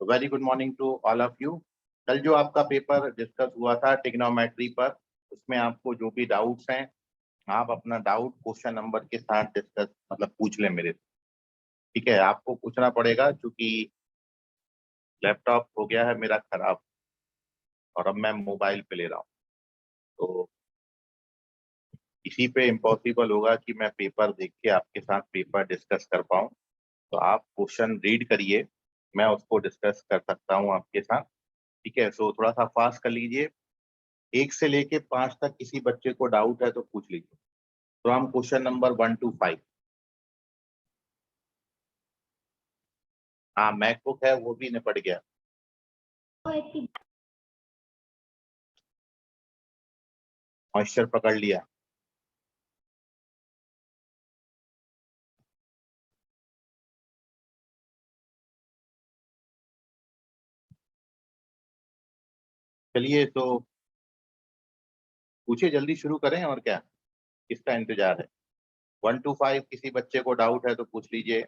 Very good morning to all of you. कल जो आपका पेपर डिस्कस हुआ था ट्रिग्नोमेट्री पर, उसमें आपको जो भी डाउट्स हैं आप अपना डाउट क्वेश्चन नंबर के साथ डिस्कस पूछ लें मेरे से। ठीक है, आपको पूछना पड़ेगा क्योंकि लैपटॉप हो गया है मेरा खराब और अब मैं मोबाइल पे ले रहा हूँ, तो इसी पे इम्पॉसिबल होगा कि मैं पेपर देख के आपके साथ पेपर डिस्कस कर पाऊँ। तो आप क्वेश्चन रीड करिए, मैं उसको डिस्कस कर सकता हूँ आपके साथ। ठीक है, सो थोड़ा सा फास्ट कर लीजिए। 1 से लेके 5 तक किसी बच्चे को डाउट है तो पूछ लीजिए। तो हम क्वेश्चन नंबर 1 to 5। हाँ, मैकबुक है वो भी निपट गया। मॉइस्चर पकड़ लिया। चलिए तो पूछिए, जल्दी शुरू करें और क्या, किसका इंतजार है। 1 to 5 किसी बच्चे को डाउट है तो पूछ लीजिए।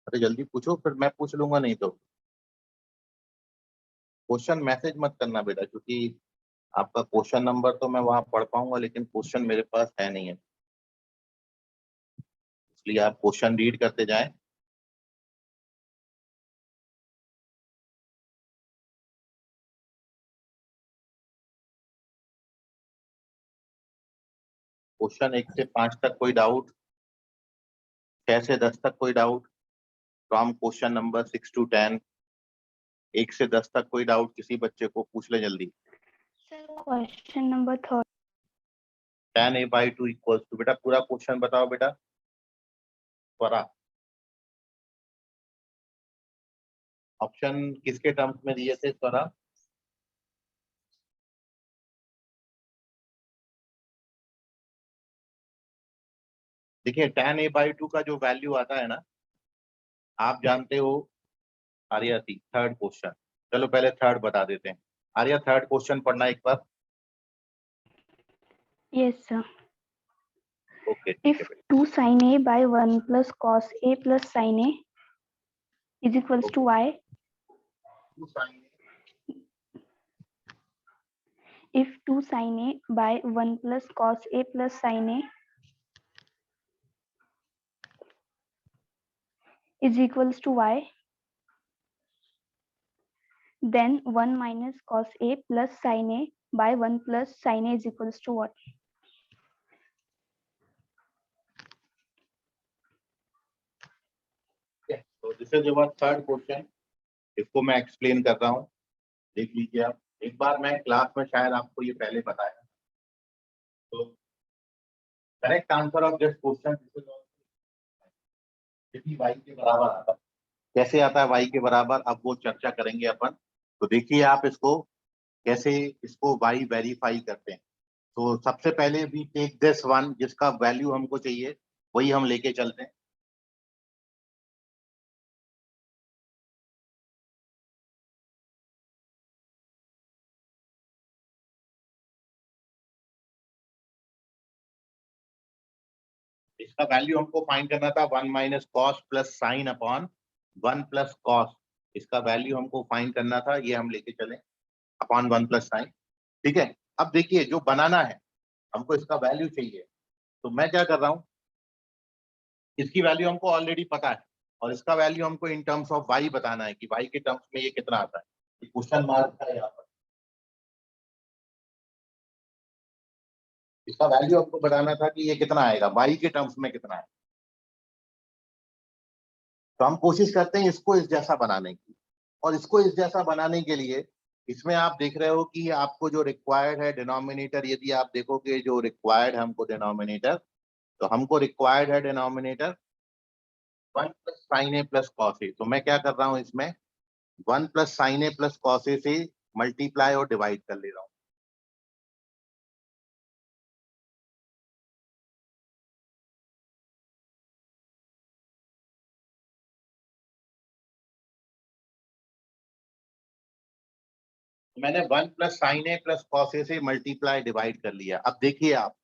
अरे जल्दी पूछो, फिर मैं पूछ लूंगा, नहीं तो क्वेश्चन मैसेज मत करना बेटा, क्योंकि आपका क्वेश्चन नंबर तो मैं वहां पढ़ पाऊंगा लेकिन क्वेश्चन मेरे पास है नहीं है, इसलिए आप क्वेश्चन रीड करते जाएं। क्वेश्चन 1 से 5 तक कोई डाउट, 6 से 10 तक कोई doubt, from question number 6 to 10। 1 से 10 तक कोई डाउट किसी बच्चे को पूछ ले जल्दी। Sir question number 3। tan a/2 equals to, बेटा पूरा क्वेश्चन बताओ बेटा। स्वरा, ऑप्शन किसके टर्म्स में दिए थे स्वरा? देखिए tan a/2 का जो वैल्यू आता है ना, आप जानते हो। आर्या थी थर्ड क्वेश्चन, चलो पहले थर्ड बता देते हैं। आर्या थर्ड क्वेश्चन पढ़ना एक बार। Yes sir. ओके ठीक है इफ बेटा। 2 sin a by 1 plus cos a plus sin a is equals to y. If 2 sin a by 1 plus cos a plus sin a is equals to y, then 1 minus cos a plus sin a by 1 plus sin a is equals to what? तो this is your third question, इसको मैं explain कर रहा हूँ, देख लीजिए आप। एक बार मैं क्लास में शायद आपको ये पहले बताया। तो correct answer of this question Y के बराबर आता है। कैसे आता है वाई के बराबर, अब वो चर्चा करेंगे अपन। तो देखिए आप इसको कैसे, इसको वाई वेरीफाई करते हैं। तो सबसे पहले भी टेक दिस वन, जिसका वैल्यू हमको चाहिए वही हम लेके चलते हैं। इसका वैल्यू हमको फाइंड करना था 1 minus cos plus sine upon 1 plus cos. इसका वैल्यू हमको फाइंड करना था, ये हम लेके चले अपॉन 1 प्लस साइन। ठीक है, अब देखिए जो बनाना है हमको इसका वैल्यू चाहिए, तो मैं क्या कर रहा हूँ, इसकी वैल्यू हमको ऑलरेडी पता है और इसका वैल्यू हमको इन टर्म्स ऑफ वाई बताना है कि वाई के टर्म्स में ये कितना आता है। क्वेश्चन मार्क है यहाँ पर, इसका वैल्यू हमको बताना था कि ये कितना आएगा, वाई के टर्म्स में कितना है। तो हम कोशिश करते हैं इसको इस जैसा बनाने की, और इसको इस जैसा बनाने के लिए इसमें आप देख रहे हो कि आपको जो रिक्वायर्ड है डिनोमिनेटर, यदि आप देखोगे जो रिक्वायर्ड है हमको डिनोमिनेटर, तो हमको रिक्वायर्ड है denominator 1 plus sine A plus cos A. तो मैं क्या कर रहा हूँ इसमें 1 plus sine A plus cos A से मल्टीप्लाई और डिवाइड कर ले रहा हूँ। मैंने 1 plus sine A plus cos A से मल्टीप्लाई डिवाइड कर लिया। अब देखिए आप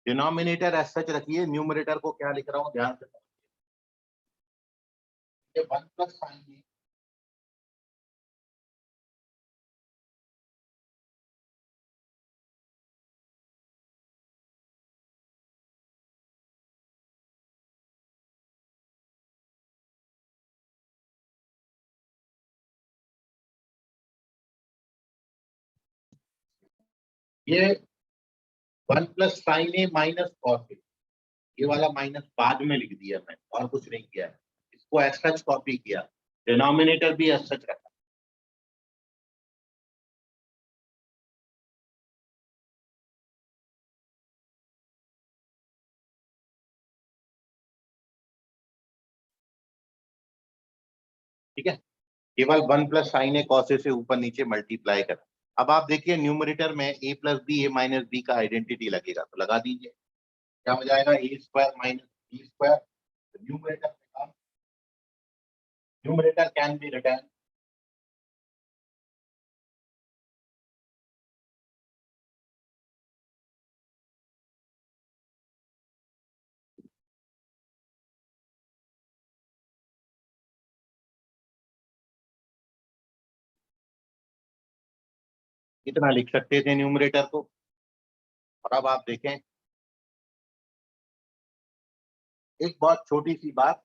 डिनोमिनेटर एज सच रखिए, न्यूमरेटर को क्या लिख रहा हूँ ध्यान से समझिए। 1 प्लस साइन ए ये 1 plus sine A minus cos A, ये वाला माइनस बाद में लिख दिया मैंने और कुछ नहीं किया, इसको एज सच कॉपी किया, डिनोमिनेटर भी एज सच रखा। ठीक है, केवल 1 plus sine A cos A से ऊपर नीचे मल्टीप्लाई करा। अब आप देखिए न्यूमरेटर में A plus B A minus B का आइडेंटिटी लगेगा, तो लगा दीजिए। क्या हो जाएगा, A square minus B square. Numerator can be written कितना लिख सकते थे न्यूमरेटर को। और अब आप देखें एक बहुत छोटी सी बात,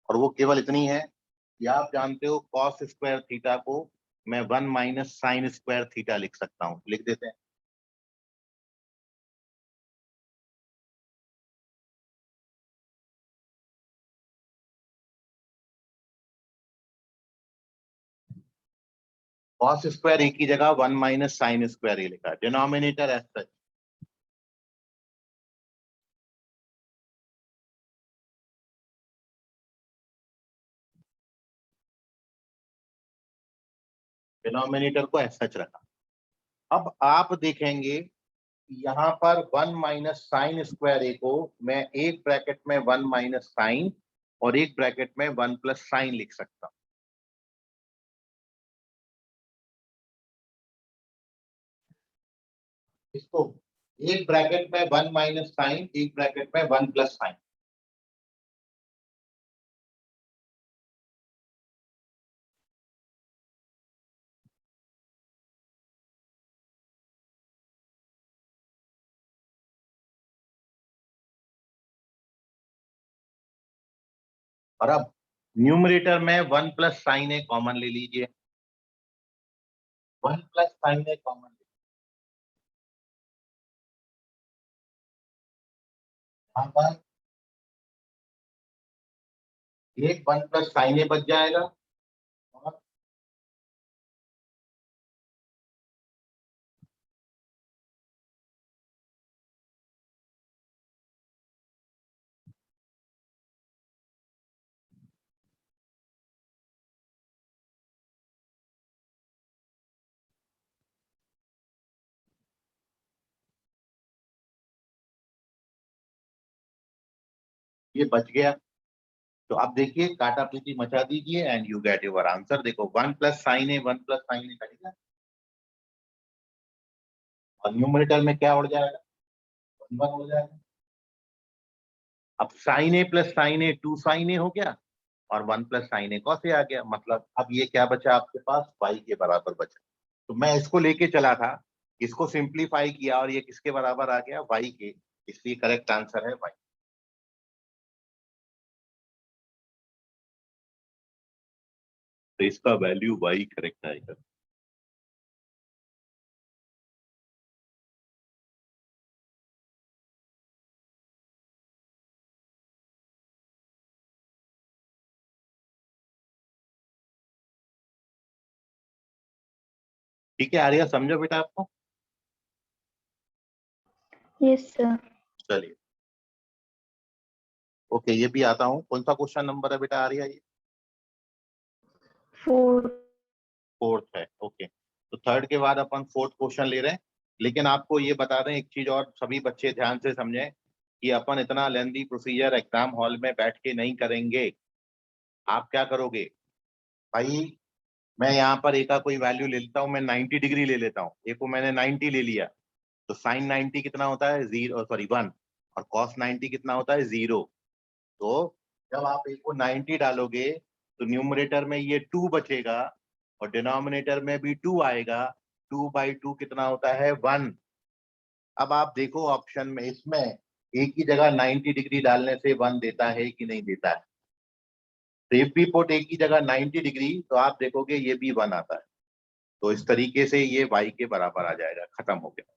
और वो केवल इतनी है कि आप जानते हो कॉस स्क्वायर थीटा को मैं 1 माइनस साइन स्क्वायर थीटा लिख सकता हूं, लिख देते हैं। कॉस स्क्वायर एक ही जगह 1 माइनस साइन स्क्वायर ये लिखा, डिनोमिनेटर एज सच। डिनोमिनेटर को एज सच रखा। अब आप देखेंगे यहाँ पर 1 माइनस साइन स्क्वायर ए को मैं एक ब्रैकेट में 1 माइनस साइन और एक ब्रैकेट में 1 प्लस साइन लिख सकता हूं। इसको एक ब्रैकेट में 1 माइनस साइन, एक ब्रैकेट में 1 प्लस साइन। और अब न्यूमरेटर में 1 प्लस साइन ए कॉमन ले लीजिए, 1 प्लस साइन ए कॉमन यहाँ पर एक 1 प्लस साइन ए बच जाएगा। और ये बच गया। तो अब देखिए काटा पीटी मचा दीजिए and you get your answer. देखो 1 प्लस साइन ए 1 प्लस साइन ए कटेगा और न्यूमरेटर में क्या उड़ जाएगा, 1 1 हो जाएगा। अब साइन ए प्लस साइन ए 2 साइन ए हो गया और 1 plus sine A cos A आ गया। मतलब अब ये क्या बचा आपके पास, y के बराबर बचा। तो मैं इसको लेके चला था, इसको सिंप्लीफाई किया और ये किसके बराबर आ गया, y के। इसलिए करेक्ट आंसर है y। तो इसका वैल्यू y करेक्ट आएगा। ठीक है आर्या, समझो बेटा आपको। Yes sir. चलिए ओके, ये भी आता हूँ। कौन सा क्वेश्चन नंबर है बेटा आर्या, ये 4। फोर्थ है। ओके, तो थर्ड के बाद अपन फोर्थ क्वेश्चन ले रहे हैं। लेकिन आपको ये बता दें एक चीज और, सभी बच्चे ध्यान से समझें कि अपन इतना लेंदी प्रोसीजर एग्जाम हॉल में बैठ के नहीं करेंगे। आप क्या करोगे भाई, मैं यहाँ पर ए का कोई वैल्यू ले लेता हूँ, मैं 90 डिग्री ले लेता हूँ, ए को मैंने 90 ले लिया, तो साइन 90 कितना होता है 1, और कॉस 90 कितना होता है 0। तो जब आप ए को 90 डालोगे तो न्यूमरेटर में ये 2 बचेगा और डिनोमिनेटर में भी 2 आएगा, 2/2 कितना होता है 1। अब आप देखो ऑप्शन में, इसमें ए की जगह 90 डिग्री डालने से 1 देता है कि नहीं देता है। तो इफ वी पुट ए की जगह 90 डिग्री तो आप देखोगे ये भी 1 आता है। तो इस तरीके से ये y के बराबर आ जाएगा, खत्म हो गया।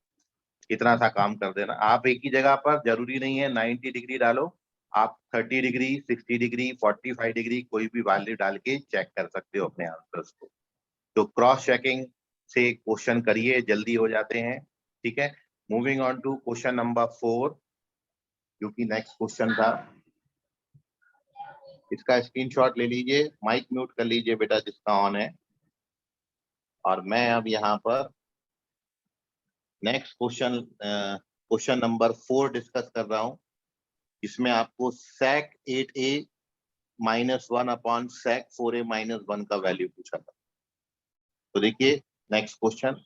इतना सा काम कर देना आप। एक ही जगह पर जरूरी नहीं है 90 डिग्री डालो, आप 30 डिग्री, 60 डिग्री, 45 डिग्री कोई भी वैल्यू डाल के चेक कर सकते हो अपने आंसर्स को। तो क्रॉस चेकिंग से क्वेश्चन करिए, जल्दी हो जाते हैं। ठीक है, moving on to question number 4 जो कि नेक्स्ट क्वेश्चन था। इसका स्क्रीनशॉट ले लीजिए, माइक म्यूट कर लीजिए बेटा जिसका ऑन है। और मैं अब यहाँ पर next question question number 4 discuss कर रहा हूं, इसमें आपको sec 8a -1 upon sec 4a -1 का वैल्यू पूछा था। तो देखिए नेक्स्ट क्वेश्चन,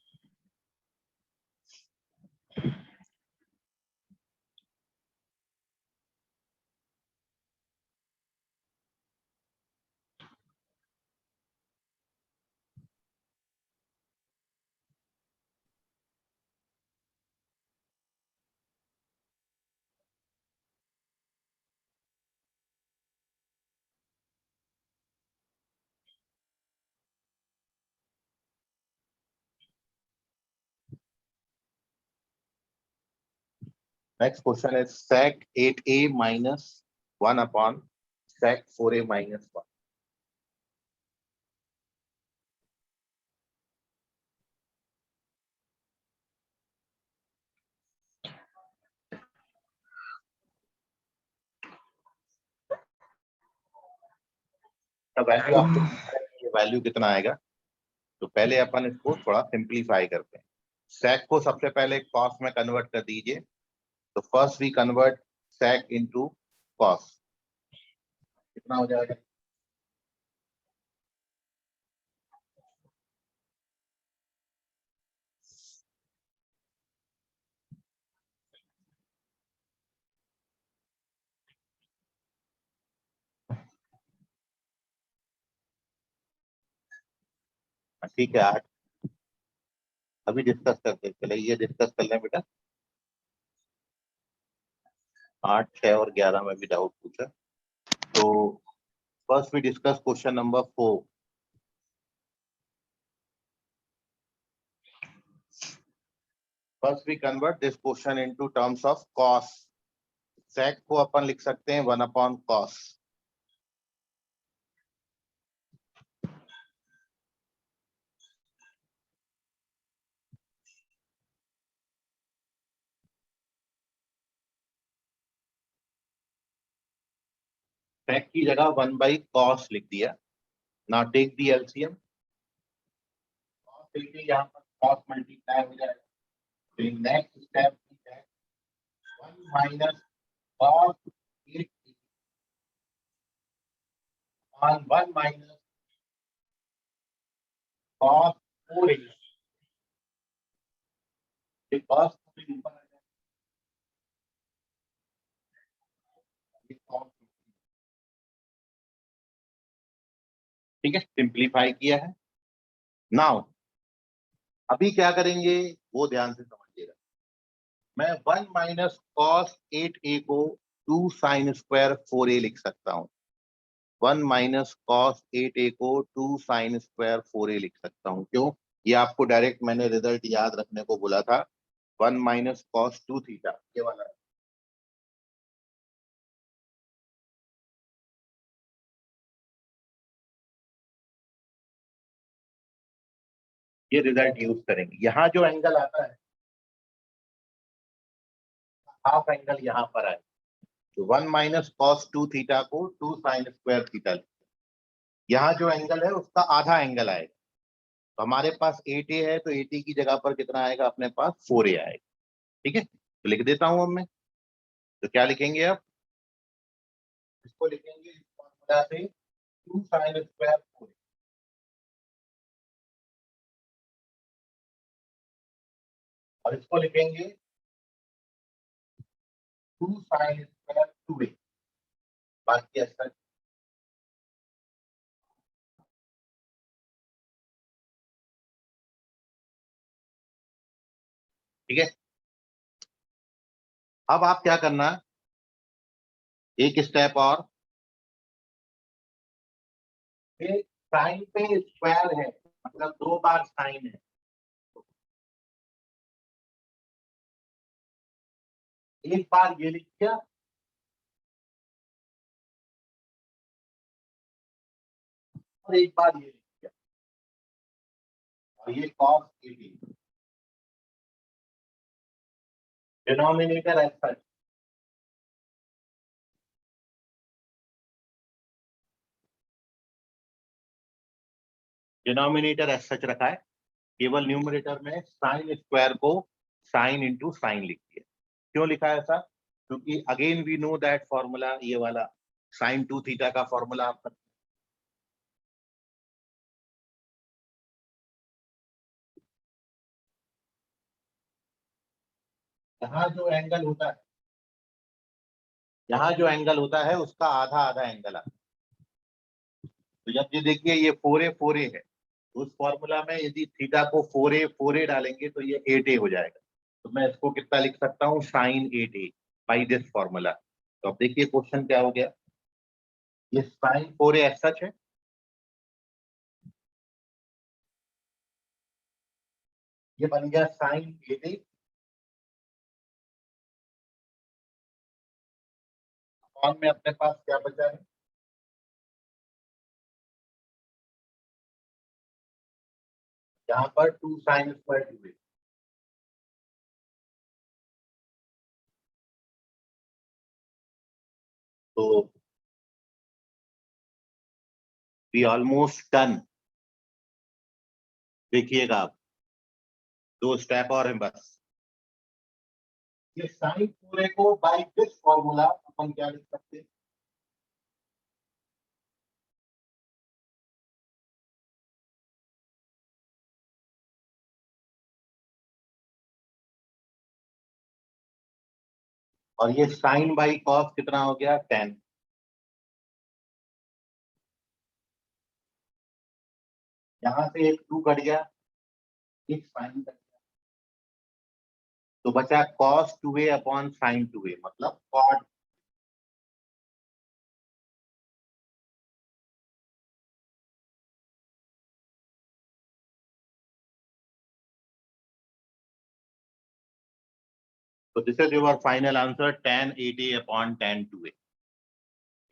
नेक्स्ट क्वेश्चन है sec 8a -1 upon sec 4a -1। Value आपको ये वैल्यू कितना आएगा, तो पहले अपन इसको थोड़ा सिंप्लीफाई करते हैं। sec को सबसे पहले cos में कन्वर्ट कर दीजिए, तो first we convert sec into cos, कितना हो जाएगा। ठीक है 8, अभी डिस्कस करते हैं, चले ये डिस्कस कर लें बेटा। 8, 6 और 11 में भी डाउट पूछा। तो first we discuss question number 4। First we convert this question into terms of cos। sec को अपन लिख सकते हैं 1 अपॉन cos। sec की जगह 1/cos लिख दिया। Now take the LCM, cos देखिए यहाँ पर cos मल्टीप्लाई हो जाएगा। तो नेक्स्ट स्टेप है 1 minus cos 8 upon 1 minus cos 4a। ये cos ऊपर आ जाएगा, ये cos। ठीक है, सिंप्लीफाई किया है। नाउ अभी क्या करेंगे वो ध्यान से समझिएगा। मैं 1 माइनस कॉस 8a को 2 साइन स्क्वायर 4a लिख सकता हूँ। 1 माइनस कॉस 8a को 2 साइन स्क्वायर 4a लिख सकता हूँ। क्यों? ये आपको डायरेक्ट मैंने रिजल्ट याद रखने को बोला था। 1 माइनस कॉस 2 थीटा, ये वाला है। ये रिजल्ट यूज करेंगे। यहाँ जो एंगल आता है हाफ एंगल यहाँ पर आए, तो 1 माइनस कॉस 2 थीटा को 2 साइन स्क्वायर थीटा, यहाँ जो एंगल है उसका आधा एंगल आएगा। तो हमारे पास 8a है, तो 8a की जगह पर कितना आएगा अपने पास 4a आएगा। ठीक है, तो लिख देता हूं अब मैं। तो क्या लिखेंगे अब, इसको लिखेंगे इस फॉर्मूला से 2 साइन स्क्वायर 4a। और इसको लिखेंगे 2 sin स्क्वायर 2a, बाकी ऐसा। ठीक है, अब आप क्या करना, एक स्टेप और, ये साइन पे स्क्वायर है मतलब 2 बार साइन है, एक बार ये लिख दिया और एक बार ये लिख दिया, और ये cos a b, डिनोमिनेटर ऐसा, डिनोमिनेटर एज सच रखा है, केवल न्यूमरेटर में साइन स्क्वायर को साइन इंटू साइन लिख दिया। क्यों लिखा है ऐसा? क्योंकि again we know that formula, ये वाला साइन 2 थीटा का फॉर्मूला आपका, यहाँ जो एंगल होता है, यहाँ जो एंगल होता है उसका आधा आधा एंगल आता है। तो जब ये देखिए ये 4a है, तो उस फॉर्मूला में यदि थीटा को 4a डालेंगे तो ये 8a हो जाएगा। तो मैं इसको कितना लिख सकता हूँ, sign 8a by this formula. तो अब देखिए क्वेश्चन क्या हो गया, ये साइन 4a एज सच है, ये बन गया साइन 8a, और में अपने पास क्या बचा है, यहाँ पर 2 साइन स्क्वायर 2a। तो वी ऑलमोस्ट डन, देखिएगा आप, 2 स्टेप और हैं बस। ये साइन 4a को बाई दिस फॉर्मूला अपन क्या लिख सकते हैं, और ये साइन बाई कॉस कितना हो गया, 10। यहां से एक 2 कट गया, एक साइन कट गया, तो बचा cos 2a upon sine 2a, मतलब cot। तो this is your final answer, tan 8a upon tan 2a।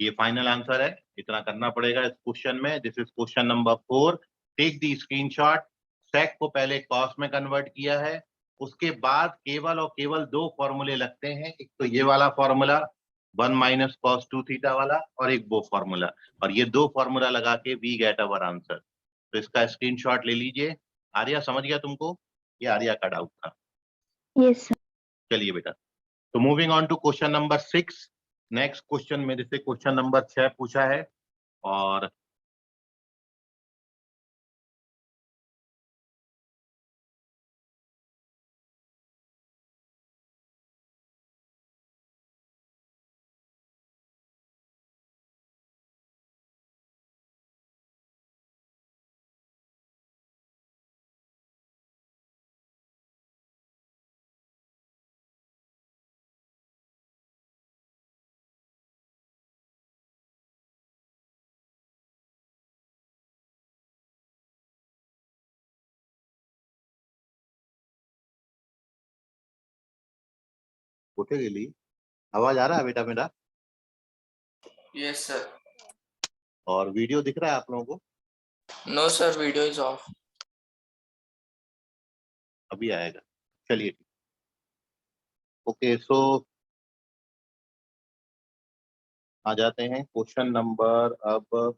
ये फाइनल आंसर है, इतना करना पड़ेगा इस क्वेश्चन में। This is question number 4। Take the screenshot. Sec को पहले कॉस में कन्वर्ट किया है, उसके बाद केवल और केवल 2 फॉर्मूले लगते हैं, एक तो ये वाला फॉर्मूला 1 माइनस कॉस 2 थीटा वाला, और एक वो फॉर्मूला, और ये 2 फॉर्मूला लगा के वी गेट अवर आंसर। तो इसका स्क्रीनशॉट ले लीजिए। आर्या समझ गया तुमको? ये आर्या का डाउट था। Yes, sir. चलिए बेटा, तो moving on to question number 6। Next question मेरे से क्वेश्चन नंबर 6 पूछा है, और उठे गेली, आवाज आ रहा है बेटा मेरा? Yes, sir. और वीडियो दिख रहा है आप लोगों को? No, sir. Video is off. अभी आएगा, चलिए। ओके, सो आ जाते हैं क्वेश्चन नंबर, अब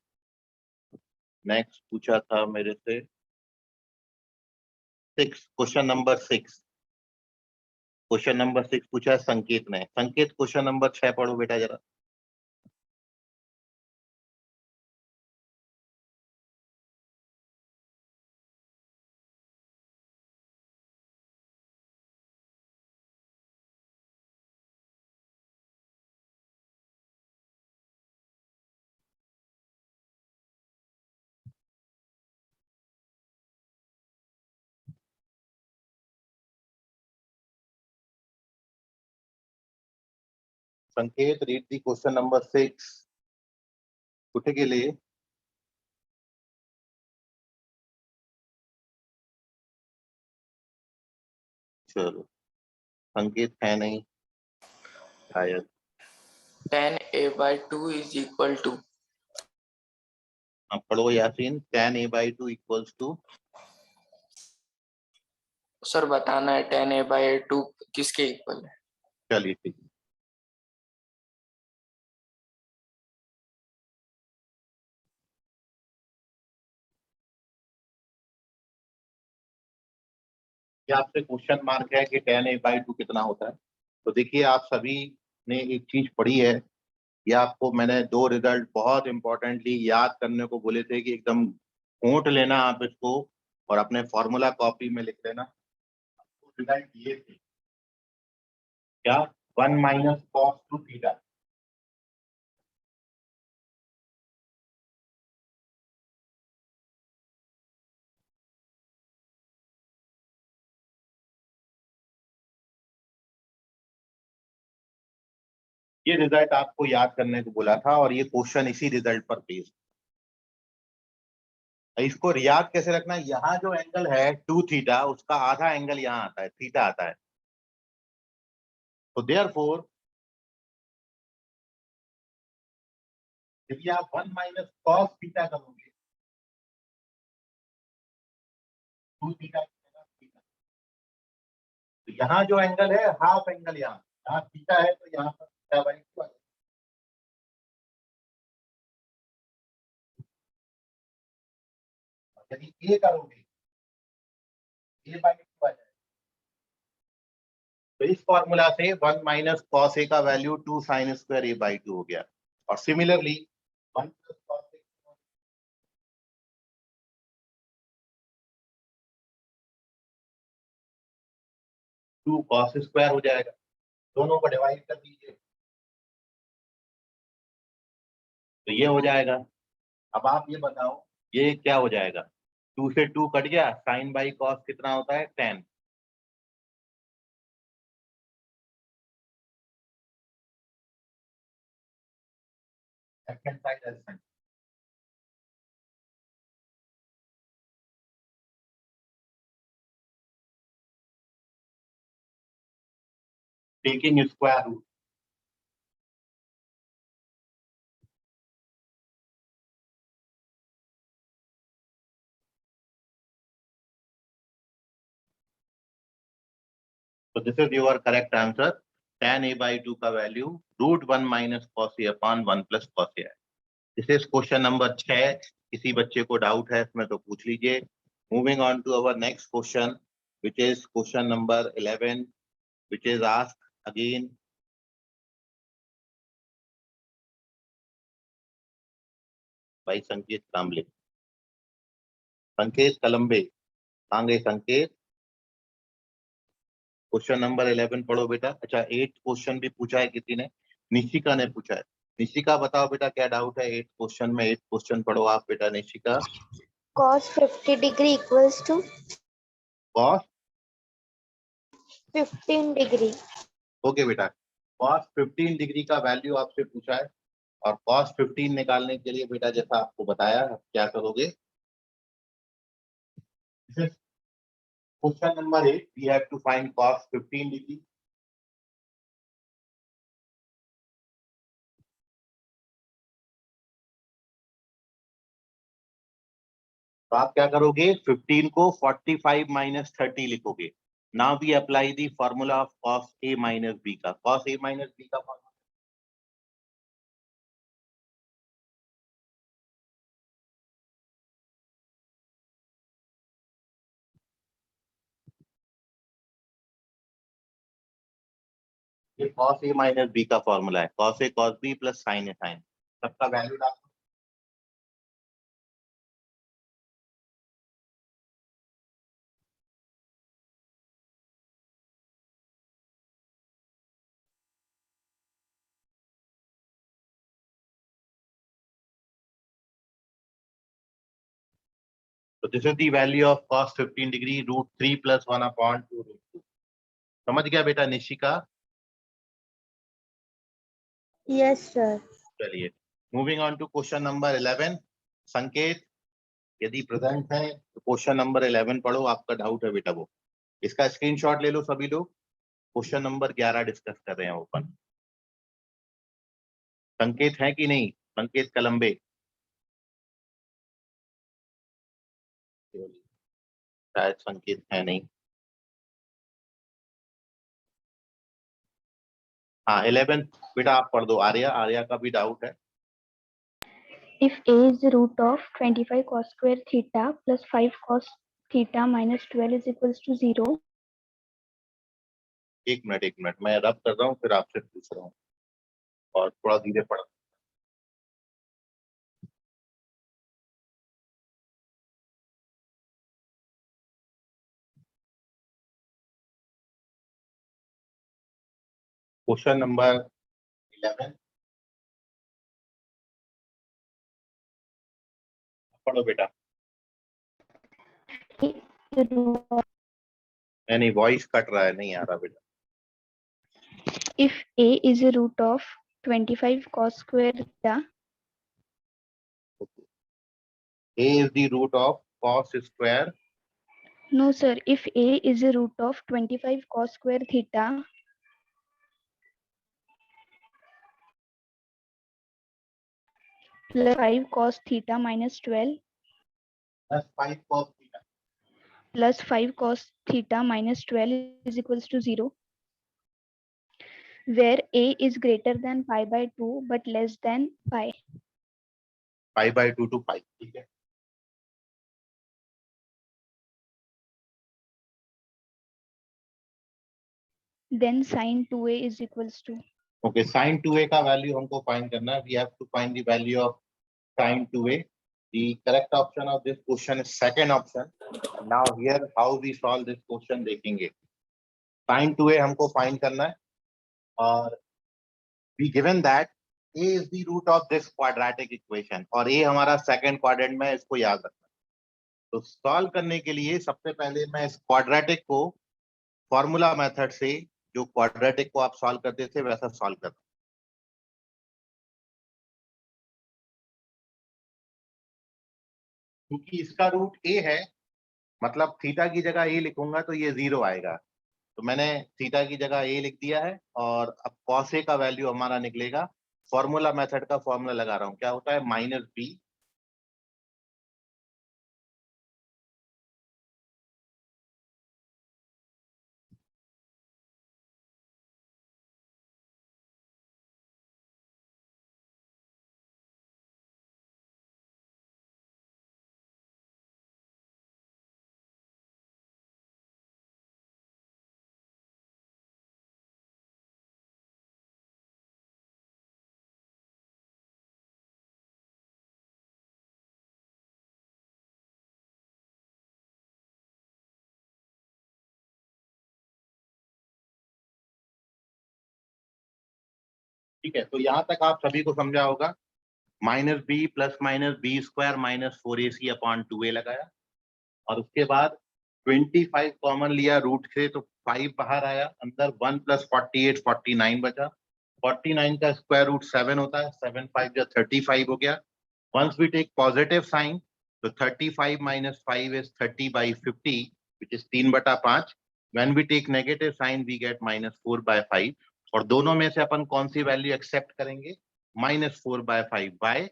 नेक्स्ट पूछा था मेरे से 6, क्वेश्चन नंबर 6। क्वेश्चन नंबर 6 पूछा है संकेत ने। संकेत क्वेश्चन नंबर 6 पढ़ो बेटा जरा। संकेत, read the question number 6. उठे के लिए चलो, संकेत है नहीं शायद। tan a by 2 is equal to आप पढ़ो Yasin. tan a by 2 equals to, sir बताना है tan a by 2 किसके इक्वल है। चलिए ठीक है। क्या आपसे क्वेश्चन मार्क है कि tan a by 2 कितना होता है? तो देखिए, आप सभी ने एक चीज पढ़ी है, ये आपको मैंने दो रिजल्ट बहुत इंपॉर्टेंटली याद करने को बोले थे कि एकदम नोट लेना आप इसको और अपने फॉर्मूला कॉपी में लिख लेना। रिजल्ट ये थे, क्या 1 माइनस कॉस 2 थीटा। ये रिजल्ट आपको याद करने को बोला था और ये क्वेश्चन इसी रिजल्ट पर बेस्ड। इसको याद कैसे रखना, यहाँ जो एंगल है 2 थीटा, उसका आधा एंगल यहाँ आता है, थीटा आता है। तो देयरफॉर यदि आप 1 माइनस कॉस थीटा करोगे, 2 थीटा, तो यहाँ जो एंगल है हाफ एंगल यहाँ थीटा है, तो यहाँ पर थीटा बाई 2 आ जाएगा। यदि ए करोगे, ए बाई 2 आ जाएगा। तो इस फॉर्मूला से 1 माइनस कॉस ए का value 2 sine square A by 2 हो गया। और similarly 1 plus cos A 2 cos square हो जाएगा। दोनों को डिवाइड कर दीजिए तो ये हो जाएगा। अब आप ये बताओ, ये क्या हो जाएगा? 2 से 2 कट गया, साइन बाई कॉस कितना होता है? 10। Left hand side as taking square root. So this is your correct answer. Tan a by 2 का value √1 minus cos A upon 1 plus cos A है। This is question number 6। किसी बच्चे को doubt है इसमें तो पूछ लीजिए। Moving on to our next question, which is question number 11, which is asked again by संकेत कामले। संकेत कलम्बे, कहाँ गए संकेत? क्वेश्चन नंबर 11 पढ़ो बेटा। अच्छा, 8 क्वेश्चन भी पूछा है किसी ने, निशिका ने पूछा है। निशिका बताओ बेटा क्या डाउट है 8 क्वेश्चन में? 8 क्वेश्चन पढ़ो आप बेटा Nishika. cos 50 degree equals to cos 15 degree. Okay बेटा, कॉस 15 डिग्री का वैल्यू आपसे पूछा है और कॉस 15 निकालने के लिए बेटा जैसा आपको बताया, आप क्या करोगे? Question number 8, we have to find cos 15 degree. तो आप क्या करोगे? 15 को 45 माइनस 30 लिखोगे। Now we apply the formula of cos A minus B का। कॉस ए माइनस बी का फॉर्मूला ये कॉस ए माइनस बी का फॉर्मूला है। Cos A cos B plus sine A sine, सबका वैल्यू डाल। तो this is the value of cos 15 degree √3 + 1/2 √2। समझ गया बेटा निशिका? Yes, sir. चलिए, moving on to question number 11। Sanket, यदि प्रेजेंट है तो क्वेश्चन नंबर 11 पढ़ो, आपका डाउट है बेटा वो। इसका स्क्रीनशॉट ले लो सभी लोग। क्वेश्चन नंबर 11 डिस्कस कर रहे हैं ओपन। संकेत है कि नहीं? संकेत कलम्बे, शायद संकेत है नहीं। हाँ 11 बेटा आप पढ़ दो। आर्या, आर्या का भी डाउट है। If a is the root of 25 cos square theta plus 5 cos theta minus 12 is equals to 0. एक मिनट मैं रब कर रहा हूँ, फिर आपसे पूछ रहा हूँ और थोड़ा धीरे पढ़। क्वेश्चन नंबर 11 पढ़ो बेटा। नहीं, वॉइस कट रहा है, नहीं आ रहा बेटा। If a is a root of 25 cos square theta, A is the root of cos square no sir, if a is a root of 25 cos square theta plus 5 cos theta minus 12 plus 5 cos theta plus 5 cos theta minus 12 is equals to 0, where a is greater than pi by 2 but less than pi. pi by 2 to pi, ठीक है। Then sin 2a is equals to, okay, sin 2a का value हमको find करना है। We have to find the value of sin 2a। The correct option of this question is second option. Now here how we solve this question देखेंगे। sin 2a हमको find करना है और we given that a is the root of this quadratic equation और a हमारा second quadrant में है, इसको याद रखना। तो सॉल्व करने के लिए सबसे पहले मैं इस क्वाड्रेटिक को फॉर्मूला मेथड से, जो क्वाड्रेटिक को आप सॉल्व करते थे वैसा सॉल्व करता हूं। क्योंकि इसका रूट a है, मतलब थीटा की जगह a लिखूंगा तो ये 0 आएगा। तो मैंने थीटा की जगह a लिख दिया है और अब cos a का वैल्यू हमारा निकलेगा। फॉर्मूला मेथड का फॉर्मूला लगा रहा हूं, क्या होता है, माइनस b ठीक है। तो यहाँ तक आप सभी को समझा होगा। Minus B plus minus B square minus 4ac upon 2a लगाया और उसके बाद 25 कॉमन लिया रूट से, तो 5 बाहर आया, अंदर 1 प्लस 48 49 बचा। 49 का स्क्वायर रूट 7 होता है, 7 5 जो 35 हो गया। Once we take positive sign तो 35 minus 5 is 30/50 which is 3/5। When we take negative sign we get -4/5 और दोनों में से अपन कौन सी वैल्यू एक्सेप्ट करेंगे, -4/5 by,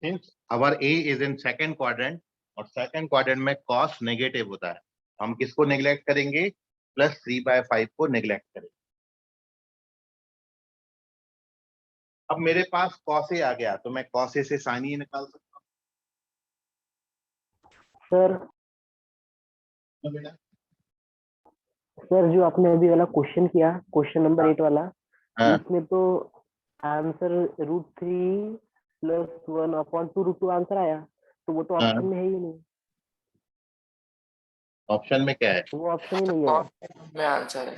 since our A is in second quadrant और सेकंड क्वाड्रेंट में कॉस नेगेटिव होता है, हम किसको नेग्लेक्ट करेंगे, +3/5 को नेग्लेक्ट करेंगे। अब मेरे पास कॉस ए आ गया तो मैं कॉस ए से साइन ही निकाल सकता सर हूँ बेटा। सर जो आपने अभी वाला क्वेश्चन किया, क्वेश्चन नंबर 8 वाला, हाँ, इसमें तो आंसर √3 + 1/2√2 आंसर आया, तो वो तो ऑप्शन में है ही नहीं, ऑप्शन में क्या है? वो ऑप्शन ही नहीं है। कॉस में आंसर है।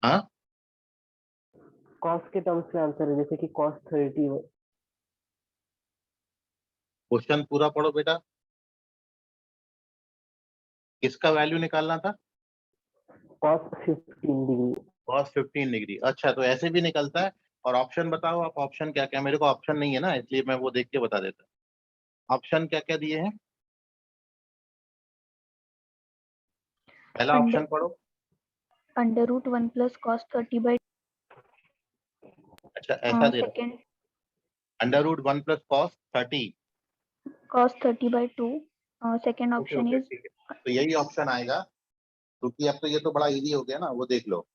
हाँ, कॉस के टर्म्स में आंसर है, जैसे कि cos 30। क्वेश्चन पूरा पढ़ो बेटा। किसका वैल्यू निकालना था? cos 15 degree. cos 15 degree. अच्छा, तो ऐसे भी निकलता है और ऑप्शन बताओ आप, ऑप्शन क्या क्या, मेरे को ऑप्शन नहीं है ना इसलिए मैं वो देख के बता देता हूँ। ऑप्शन क्या क्या दिए हैं? पहला अंडर ऑप्शन पढ़ो। Under root 1 plus cos 30 by अच्छा ऐसा दे रहा सेकेंड है, under root 1 plus cos 30। cos 30/2. Second okay option okay is ठीक है, तो यही ऑप्शन आएगा, क्योंकि अब तो ये तो बड़ा इजी हो गया ना, वो देख लो।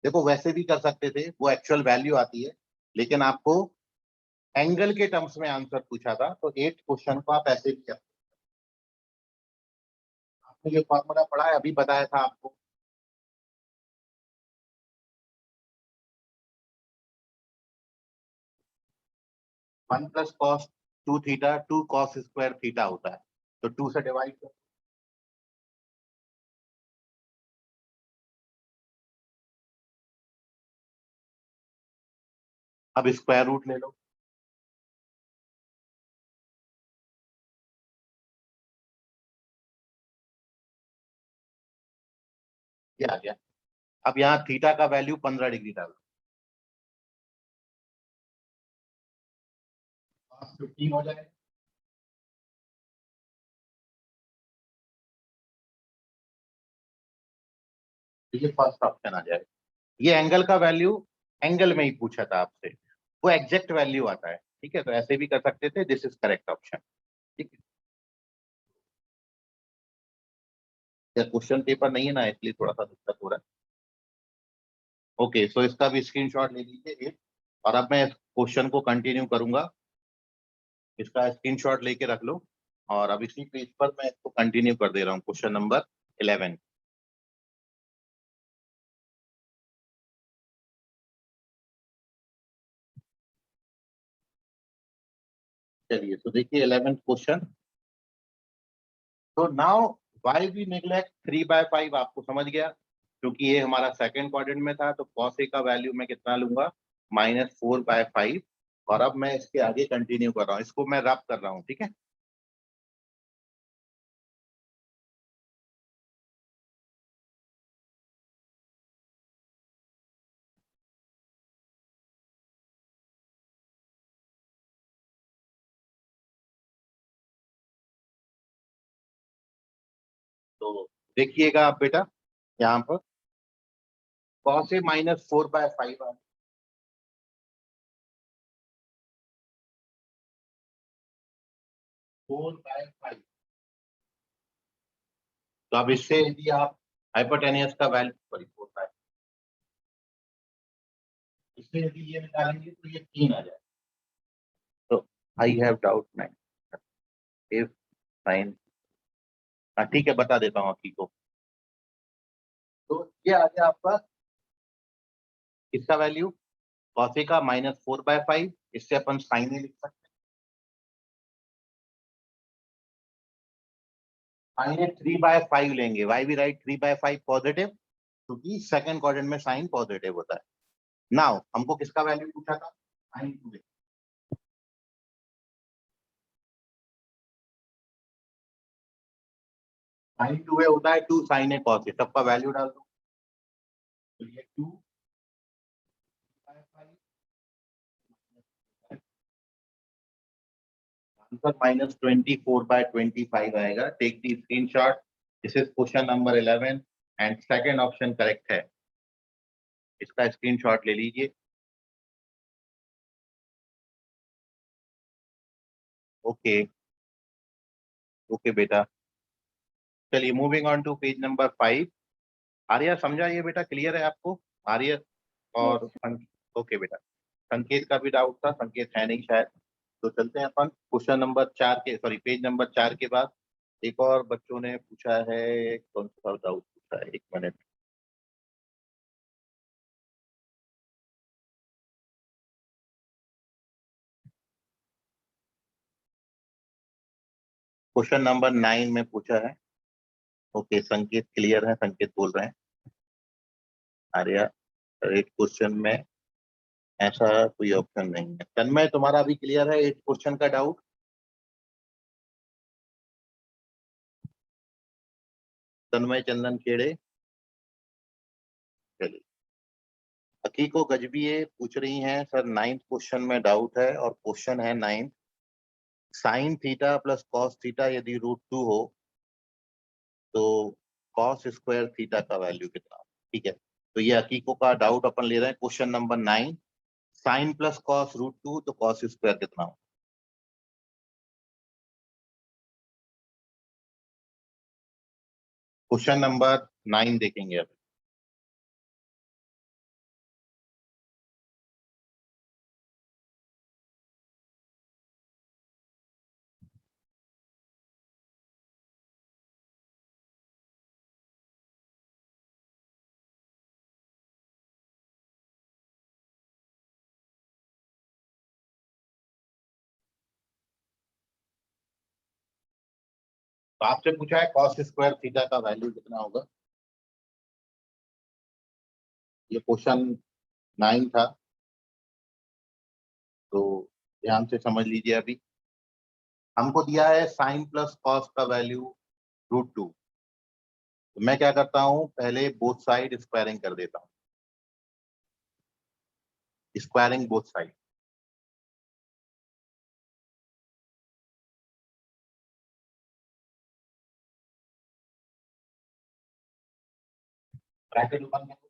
देखो वैसे भी कर सकते थे, वो एक्चुअल वैल्यू आती है, लेकिन आपको एंगल के टर्म्स में आंसर पूछा था, तो 8 क्वेश्चन को आप ऐसे भी कर, आपने जो फॉर्मूला पढ़ा है अभी बताया था आपको। One plus cos 2 theta 2 cos square theta होता है, तो 2 से डिवाइड कर, अब स्क्वायर रूट ले लो, ये आ गया। अब यहाँ थीटा का वैल्यू 15 डिग्री डालो, 15 हो जाए, तो ये फर्स्ट ऑप्शन आ जाएगा। ये एंगल का वैल्यू एंगल में ही पूछा था आपसे, वो एग्जैक्ट वैल्यू आता है, ठीक है, तो ऐसे भी कर सकते थे, दिस इज करेक्ट ऑप्शन, ठीक है। या क्वेश्चन पेपर नहीं है ना इसलिए थोड़ा सा दिक्कत हो रहा है। ओके, सो इसका भी स्क्रीनशॉट ले लीजिए एक, और अब मैं इस क्वेश्चन को कंटिन्यू करूंगा, इसका स्क्रीनशॉट लेके रख लो, और अब इसी पेज पर मैं इसको कंटिन्यू कर दे रहा हूँ, क्वेश्चन नंबर 11। चलिए तो देखिए 11th क्वेश्चन। तो नाउ वाई वी नेग्लेक्ट 3/5, आपको समझ गया, क्योंकि ये हमारा सेकंड क्वाड्रेंट में था, तो cos A का वैल्यू मैं कितना लूंगा, -4/5। और अब मैं इसके आगे कंटिन्यू कर रहा हूँ, इसको मैं रब कर रहा हूँ, ठीक है। तो देखिएगा आप बेटा, यहाँ पर cos A -4/5 4/5। तो अब इससे यदि आप हाइपोटेनियस का वैल्यू, सॉरी 4/5, इससे यदि ये निकालेंगे तो ये 3 आ जाए। तो I have doubt nine if sine, हाँ ठीक है, बता देता हूँ आपकी को। तो ये आ गया आपका इसका वैल्यू, cos A का -4/5, इससे अपन साइन ए लिख सकते हैं, साइन ए 3/5 लेंगे, वाई भी राइट 3/5 पॉजिटिव, क्योंकि सेकंड क्वाड्रेंट में साइन पॉजिटिव होता है। नाउ हमको किसका वैल्यू पूछा था, साइन 2A। साइन 2A होता है 2 साइन ए cos A, सबका वैल्यू डाल दो, तो ये 2/5 आंसर -24/25 आएगा। Take the screenshot, this is question number 11 and second option correct है, इसका स्क्रीनशॉट ले लीजिए। ओके ओके बेटा, चलिए moving on to page number 5। Arya समझा ये बेटा, क्लियर है आपको आर्या? और yes. ओके बेटा, संकेत का भी डाउट था, संकेत है नहीं शायद, तो चलते हैं अपन क्वेश्चन नंबर 4 के, सॉरी पेज नंबर 4 के बाद। एक और बच्चों ने पूछा है, कौन सा डाउट पूछा है, एक मिनट। क्वेश्चन नंबर 9 में पूछा है। ओके संकेत क्लियर है, संकेत बोल रहे हैं। आर्या एट क्वेश्चन में ऐसा कोई ऑप्शन नहीं है। तन्मय तुम्हारा भी क्लियर है 8 क्वेश्चन का डाउट? तन्मय चंदन खेड़े, चलिए हकीको गजबीए पूछ रही हैं सर 9th क्वेश्चन में डाउट है और क्वेश्चन है 9 sine theta plus cos theta यदि √2 हो तो कॉस स्क्वायर थीटा का वैल्यू कितना हो? ठीक है, तो ये हकीको का डाउट अपन ले रहे हैं। Question number 9 sine plus cos √2 तो कॉस स्क्वायर कितना हो? क्वेश्चन नंबर 9 देखेंगे अब। तो आपसे पूछा है कॉस स्क्वायर थीटा का वैल्यू कितना होगा। ये क्वेश्चन 9 था, तो ध्यान से समझ लीजिए। अभी हमको दिया है साइन प्लस कॉस का वैल्यू √2, तो मैं क्या करता हूं, पहले बोथ साइड स्क्वायरिंग कर देता हूं, squaring both side. Bracket open करो,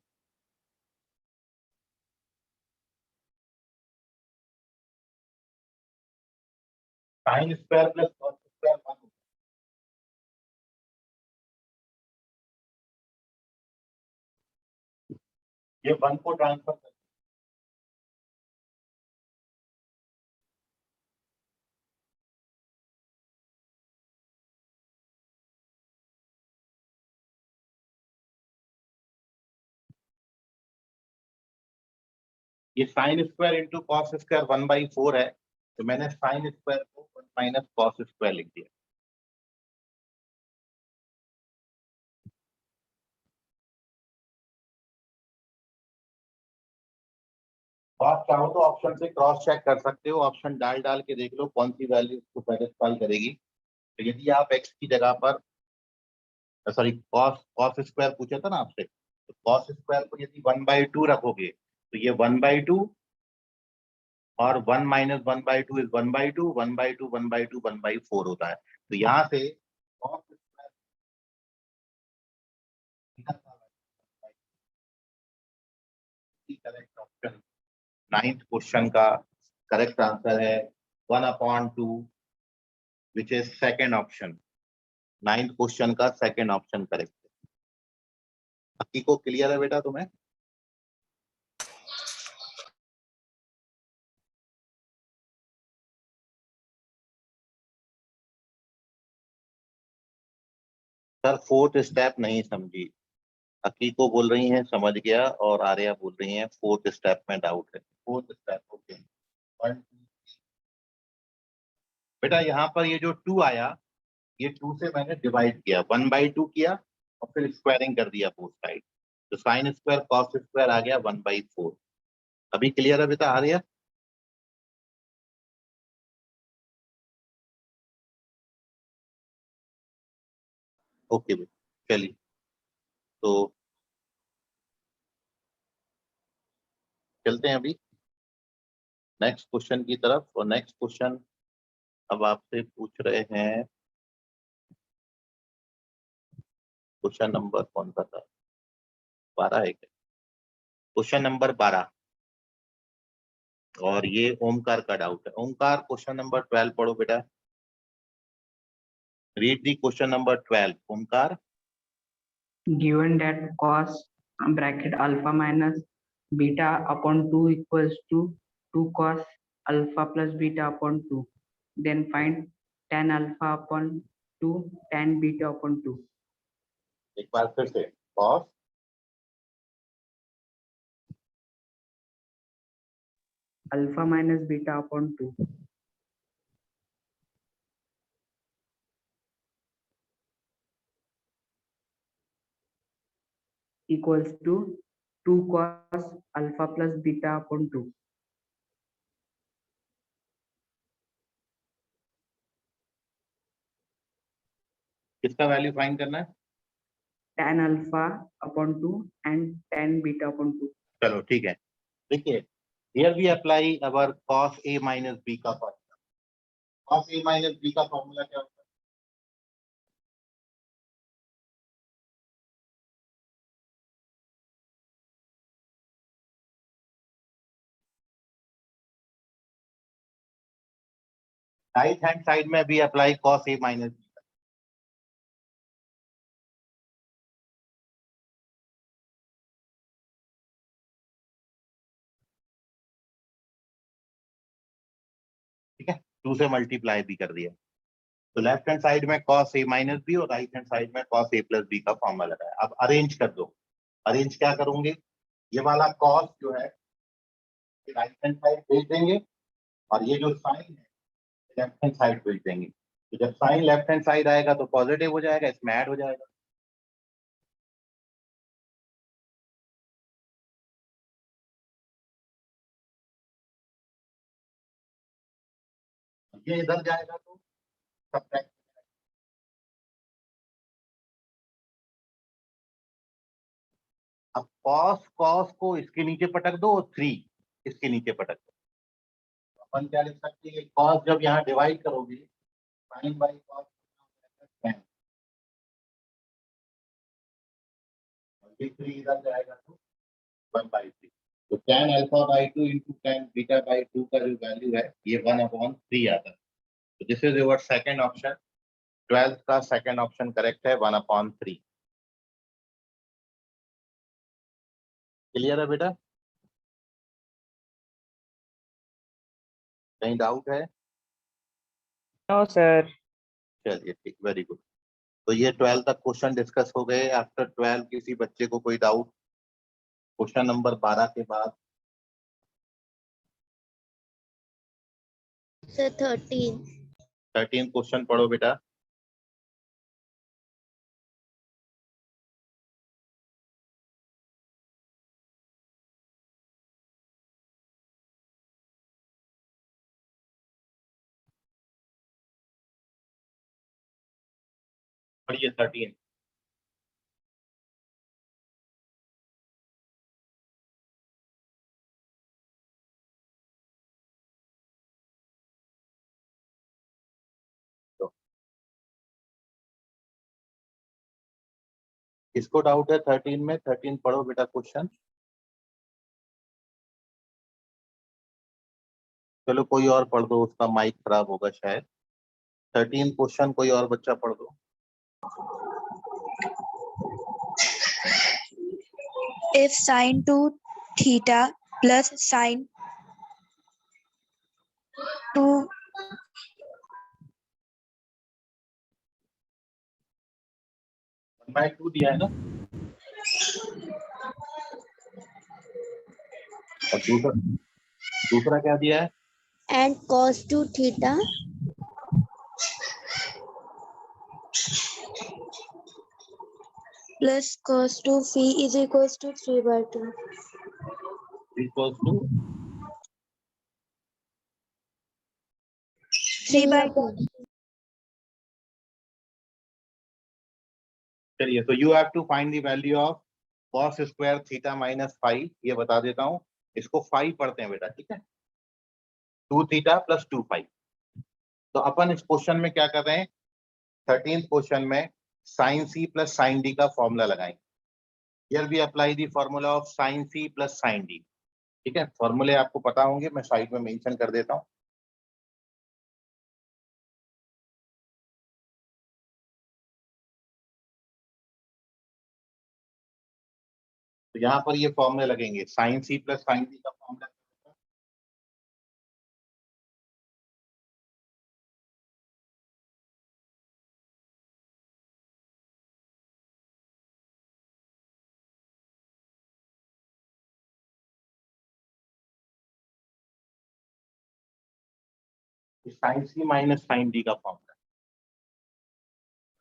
sine square plus cos square 1, ये 1 को ट्रांसफर कर, ये sine square into cos square 1/4 है, तो मैंने साइन स्क्वायर को 1 माइनस कॉस स्क्वायर लिख दिया। तो आप चाहो तो ऑप्शन से क्रॉस चेक कर सकते हो, ऑप्शन डाल डाल के देख लो कौन सी वैल्यू उसको सेटिस्फाई करेगी। तो यदि आप एक्स की जगह पर, सॉरी कॉस कॉस स्क्वायर पूछा था ना आपसे, तो कॉस स्क्वायर को यदि 1/2 रखोगे तो ये 1/2 और 1 माइनस 1/2 इज 1/2, 1/2 1/2 1/4 होता है। तो यहाँ से cos square theta का करेक्ट ऑप्शन 9th क्वेश्चन का करेक्ट आंसर है 1/2 which is second option. 9th question का सेकेंड ऑप्शन करेक्ट है। बाकी को क्लियर है बेटा तुम्हें? सर 4th स्टेप नहीं समझी, हकीको बोल रही हैं समझ गया और आर्या बोल रही हैं 4th स्टेप में डाउट है। 4th step okay. बेटा यहाँ पर ये जो 2 आया, ये 2 से मैंने डिवाइड किया, 1/2 किया और फिर स्क्वायरिंग कर दिया बोथ साइड, तो साइन स्क्वायर कॉस स्क्वायर आ गया 1/4। अभी क्लियर है बेटा आर्या? ओके बेटा चलिए, तो चलते हैं अभी नेक्स्ट क्वेश्चन की तरफ। और नेक्स्ट क्वेश्चन अब आपसे पूछ रहे हैं, क्वेश्चन नंबर कौन सा था, 12 है क्या? क्वेश्चन नंबर 12, और ये ओमकार का डाउट है। ओमकार क्वेश्चन नंबर 12 पढ़ो बेटा, read the question number 12 Omkar. Given that cos bracket alpha minus beta upon 2 equals to 2 cos alpha plus beta upon 2, then find tan alpha upon 2 tan beta upon 2. एक बार फिर से, cos Alpha minus beta upon 2 equals to 2 cos alpha plus beta upon 2. किसका value find करना है? Tan alpha upon 2 and tan beta upon 2. चलो ठीक है, देखिए here we apply our cos a minus B का formula. cos a minus B का formula क्या होता है? राइट हैंड साइड में भी apply cos a minus B. ठीक है, 2 से मल्टीप्लाई भी कर दिया, तो लेफ्ट हैंड साइड में cos a माइनस बी और राइट हैंड साइड में cos a प्लस बी का फॉर्मूला लगाया। अब अरेंज कर दो। अरेंज क्या करोगे, ये वाला cos जो है राइट हैंड साइड भेज देंगे और ये जो साइन है लेफ्ट हैंड साइड भेज देंगे। तो जब साइन लेफ्ट हैंड साइड आएगा तो पॉजिटिव हो जाएगा, इसमें ऐड हो जाएगा। ये इधर जाएगा तो सब्ट्रैक्ट। अब cos को इसके नीचे पटक दो और 3 इसके नीचे पटक दो। अपन क्या लिख सकते हैं, cos जब यहाँ डिवाइड करोगे sin बाई cos ये 3 इधर जाएगा तो 1/3। तो tan alpha by 2 into tan beta by 2 का जो वैल्यू है ये 1/3 आता है। तो this is your second option. 12th का सेकंड ऑप्शन करेक्ट है, 1/3। क्लियर है बेटा, कहीं डाउट है? No sir. चलिए ठीक, वेरी गुड। तो ये 12 तक क्वेश्चन डिस्कस हो गए। आफ्टर 12 किसी बच्चे को कोई डाउट क्वेश्चन नंबर 12 के बाद? Sir, 13. 13 क्वेश्चन पढ़ो बेटा। पढ़िए 13। तो किसको डाउट है 13 में? 13 पढ़ो बेटा क्वेश्चन। चलो कोई और पढ़ दो, उसका माइक खराब होगा शायद। 13 क्वेश्चन कोई और बच्चा पढ़ दो। If sine 2 theta plus sine 2 1/2 दिया है ना, और दूसरा क्या दिया है? And cos 2 theta plus cos 2 phi is equals to 3/2. Equals to 3/2. चलिए, तो you have to find the value of cos square theta minus 5। ये बता देता हूँ, इसको 5 पढ़ते हैं बेटा, ठीक है। 2 थीटा प्लस 2 5। तो अपन इस क्वेश्चन में क्या कर रहे हैं, 13th क्वेश्चन में sine C plus sine D का फॉर्मूला लगाएंगे। Here we apply the formula of sine C plus sine D. ठीक है, फॉर्मूले आपको पता होंगे, मैं साइड में मेंशन कर देता हूँ। तो यहाँ पर ये फॉर्मूले लगेंगे, sine C plus sine D का formula. Sine C minus sine D का formula,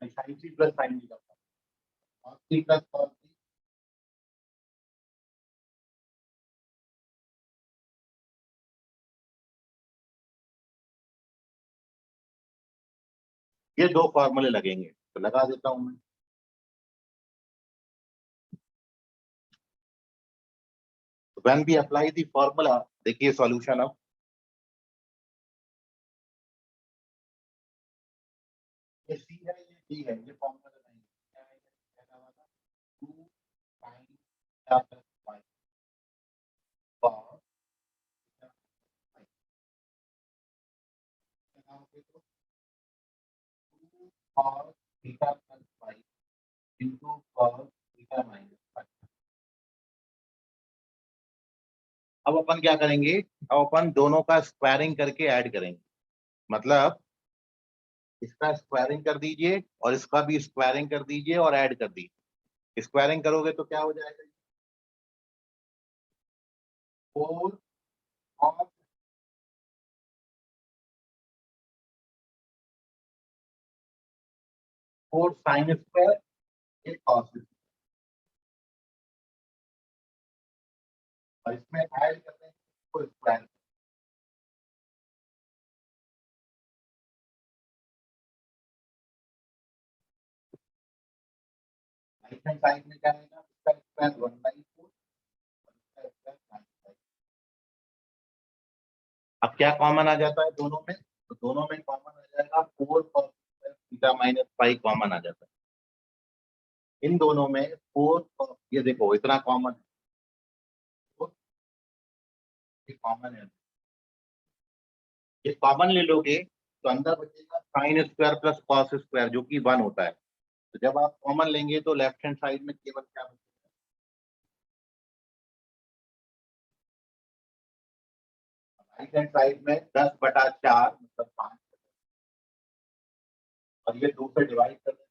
sine C plus sine D का formula, C plus cos C. ये दो फॉर्मूले लगेंगे, तो लगा देता हूं मैं। When we apply the formula, देखिए solution अब ये C है, ये D है, ये फॉर्मूला नहीं क्या है, कहना वाला 2 sin theta plus phi cos theta phi लगाओगे तो 2 cos theta plus phi into cos theta minus phi। अब अपन क्या करेंगे, अब अपन दोनों का स्क्वायरिंग करके ऐड करेंगे, मतलब इसका स्क्वायरिंग कर दीजिए और इसका भी स्क्वायरिंग कर दीजिए और ऐड कर दीजिए। स्क्वायरिंग करोगे तो क्या हो जाएगा, 4 cos 4 sin स्क्वायर ये cos स्क्वायर, और इसमें ऐड करते हैं तो स्क्वायर। राइट हैंड साइड में क्या आएगा, इसका स्क्वायर 1/4 और इसका स्क्वायर 9/4। अब क्या कॉमन आ जाता है दोनों में, तो दोनों में कॉमन आ जाएगा 4 cos theta minus phi common आ जाता है। इन दोनों में 4 ये देखो इतना कॉमन है, ये कॉमन है, ये कॉमन ले लोगे तो अंदर बचेगा sign square plus cos square जो कि 1 होता है। तो जब आप कॉमन लेंगे तो लेफ्ट हैंड साइड में केवल क्या बचेगा, राइट हैंड साइड में 10/4 मतलब 5 और ये 2 से डिवाइड कर देना,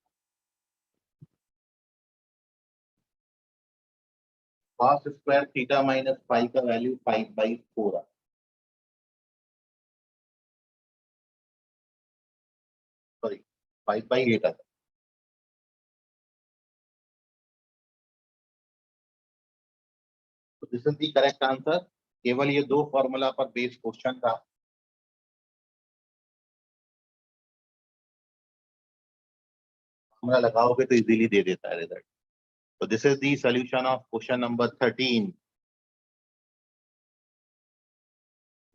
cos square theta minus phi का वैल्यू 5/4 है। सॉरी 5/8 आता है। तो this is the correct answer. केवल ये दो फॉर्मूला पर बेस्ड क्वेश्चन था। फॉर्मूला लगाओगे तो इजीली दे देता है रिजल्ट। तो this is the solution of question number 13।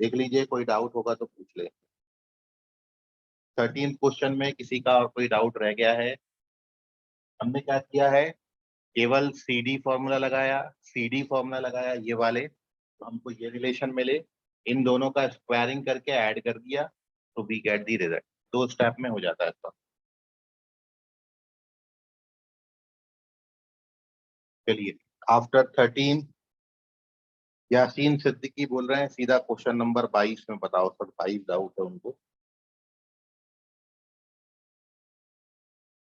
देख लीजिए, कोई डाउट होगा तो पूछ ले। 13 क्वेश्चन में किसी का और कोई डाउट रह गया है? हमने क्या किया है, केवल CD फॉर्मूला लगाया, CD फॉर्मूला लगाया ये वाले, तो हमको ये रिलेशन मिले, इन दोनों का स्क्वायरिंग करके ऐड कर दिया तो we get the result. 2 step में हो जाता है इसका। चलिए, आफ्टर 13 यासीन सिद्दीकी बोल रहे हैं सीधा क्वेश्चन नंबर 22 में बताओ सर, 22 डाउट है उनको।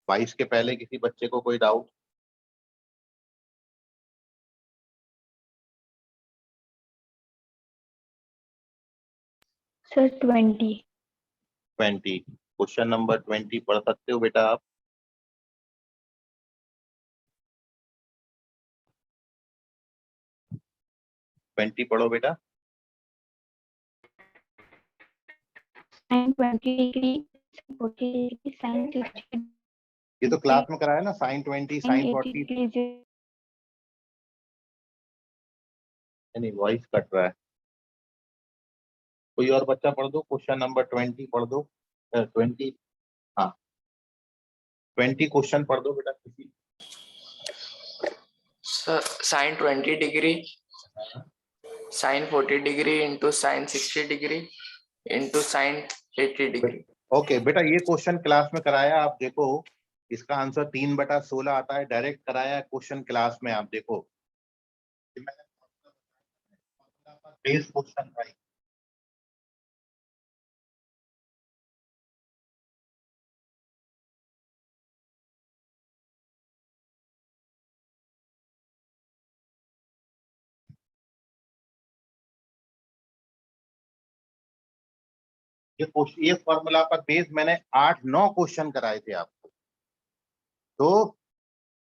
22 के पहले किसी बच्चे को कोई डाउट? सर 20। 20 क्वेश्चन नंबर 20 पढ़ सकते हो बेटा आप? ट्वेंटी पढ़ो बेटा। sin 20 degree, 40 degree, sin 60 ये तो क्लास में कराया ना, साइन 20 sin साइन 80 40। degree, नहीं, वॉइस कट रहा है। कोई और बच्चा पढ़ दो, क्वेश्चन नंबर 20 पढ़ दो। 20, हाँ 20 क्वेश्चन पढ़ दो बेटा किसी। sin 20 degree sin 40 degree into sin 60 degree into sin 80 degree। Okay बेटा, ये क्वेश्चन क्लास में कराया, आप देखो इसका आंसर 3/16 आता है। डायरेक्ट कराया क्वेश्चन क्लास में, आप देखो बेस क्वेश्चन था। ये फॉर्मूला पर बेस मैंने 8-9 क्वेश्चन कराए थे आपको। तो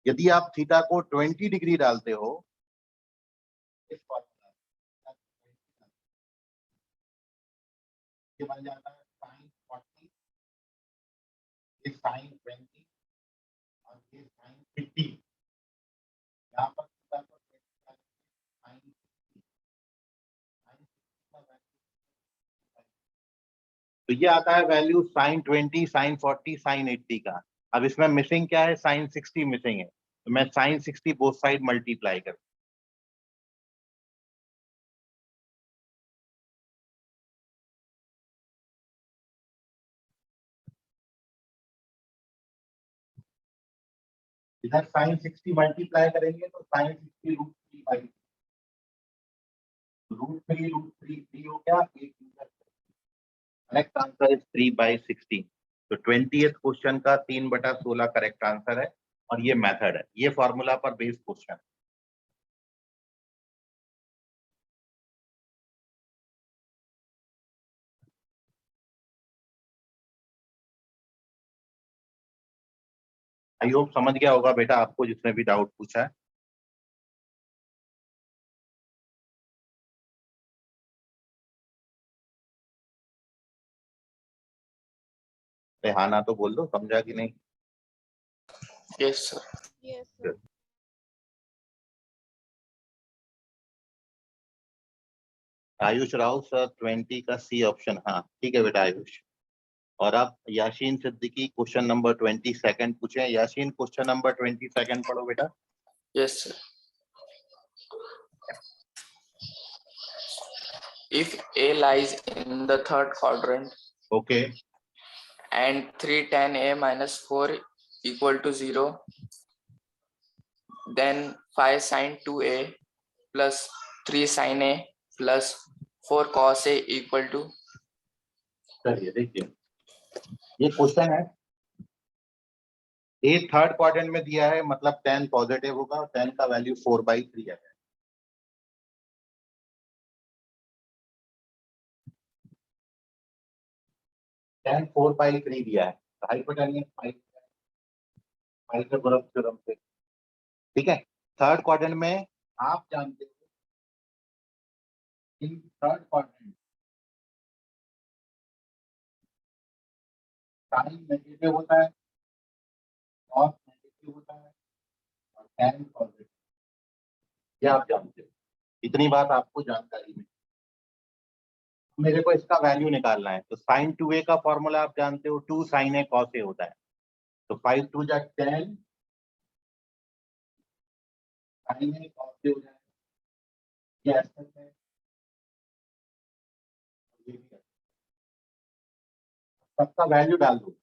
यदि आप थीटा को 20 डिग्री डालते हो इस फॉर्मूला ये बन जाता है साइन 40, ये साइन 20 और ये साइन 50। यहाँ पर थीटा को साइन तो ये आता है वैल्यू साइन 20, साइन 40, साइन 80 का। अब इसमें मिसिंग क्या है, साइन 60 मिसिंग है, तो मैं साइन 60 बोथ साइड मल्टीप्लाई कर, इधर साइन 60 मल्टीप्लाई करेंगे तो साइन 60 रूट 3 बाई रूट 3 हो गया। Correct answer is 3/16। तो 20th क्वेश्चन का 3/16 करेक्ट आंसर है, और ये मेथड है, ये फॉर्मूला पर बेस्ड क्वेश्चन। आई होप समझ गया होगा बेटा आपको, जिसने भी डाउट पूछा है। हाँ ना तो बोल दो, समझा कि नहीं। Yes, sir. Yes, sir. Ayush Rao sir 20 का सी ऑप्शन, हाँ ठीक है बेटा आयुष। और अब याशीन सिद्दीकी क्वेश्चन नंबर 22 पूछे। याशीन क्वेश्चन नंबर 22 पढ़ो बेटा। Yes, sir. If A lies in the third quadrant okay and 3 tan A minus 4 equal to 0, then 5 sin 2A plus 3 sin A plus 4 cos A equal to, चलिए देखिए, ये question है, ए third quadrant में दिया है, मतलब 10 पॉजिटिव होगा और 10 का वैल्यू 4/3 है। tan 4/3 दिया है, तो हाइपोटेन्यूस 5 से बराबर थ्योरम से, ठीक है। थर्ड क्वाड्रेंट में आप जानते हो, in third quadrant sine negative होता है, कॉस नेगेटिव होता है, और tan पॉजिटिव, ये आप जानते हो। इतनी बात आपको जानकारी में, मेरे को इसका वैल्यू निकालना है। तो साइन 2a का फॉर्मूला आप जानते हो, 2 sin a cos a होता है। तो 5 2 जा 10 sin a cos a हो जाएगा, ये एस्पेक्ट है, ये भी है। सबका वैल्यू डाल दो,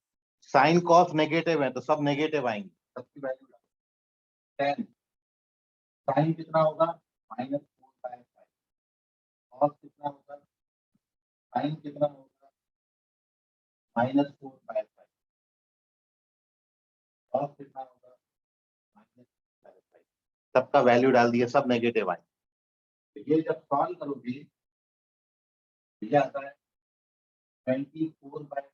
साइन कॉस नेगेटिव है तो सब नेगेटिव आएंगे, सबकी वैल्यू डाल 10, साइन कितना होगा -4/5, कॉस कितना होगा, साइन कितना होगा -4/5, कॉस कितना होगा -5/5, सबका वैल्यू डाल दिया, सब नेगेटिव आए। तो ये जब सॉल्व करोगे, ये आता है 24/25।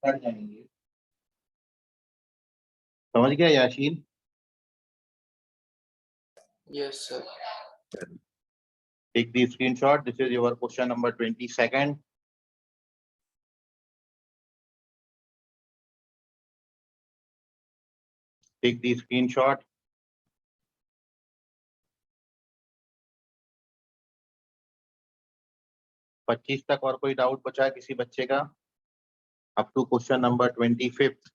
कर जाएंगे, समझ गया Yashin. yes, sir. Take the screenshot. This is your question number 22. Take the screenshot. पच्चीस तक और कोई डाउट बचा है किसी बच्चे का? Up to question number 25।